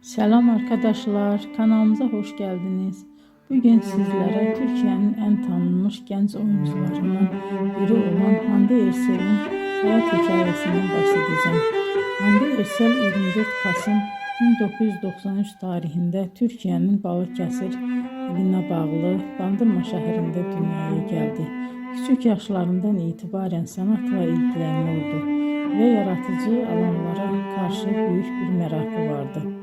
Selam arkadaşlar, kanalımıza hoş geldiniz. Bugün sizlere Türkiye'nin en tanınmış genç oyuncularından biri olan Hande Erçel'in hayat hikayesinden bahsedeceğim. Hande Erçel 24 Kasım 1993 tarihinde Türkiye'nin Balıkesir iline bağlı Bandırma şehrinde dünyaya geldi. Küçük yaşlarından itibaren sanatla ilgileniyordu ve yaratıcı alanlara karşı büyük bir merakı vardı.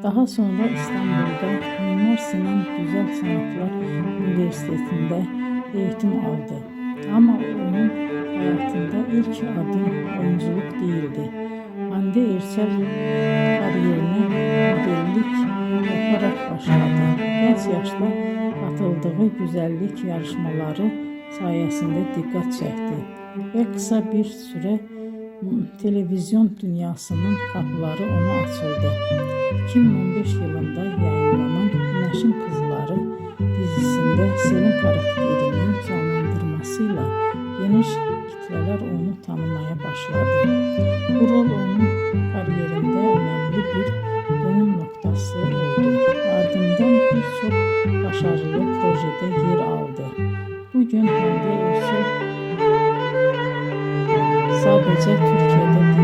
Daha sonra İstanbul'da Mimar Sinan Güzel Sanatlar Üniversitesi'nde eğitim aldı. Ama onun hayatında ilk adım oyunculuk değildi. Hande Erçel kariyerine modellik yaparak başladı. Genç yaşta katıldığı güzellik yarışmaları sayesinde dikkat çekti ve kısa bir süre televizyon dünyasının kapıları ona açıldı. 2015 yılında yayınlanan Güneşin Kızları dizisinde Selin karakterinin canlandırmasıyla geniş kitleler onu tanımaya başladı. Bu rol onun kariyerinde önemli bir dönüm noktası oldu. Ardından birçok başarılı projede yer aldı. Bugün Hande Erçel sadece Türkiye'de değil,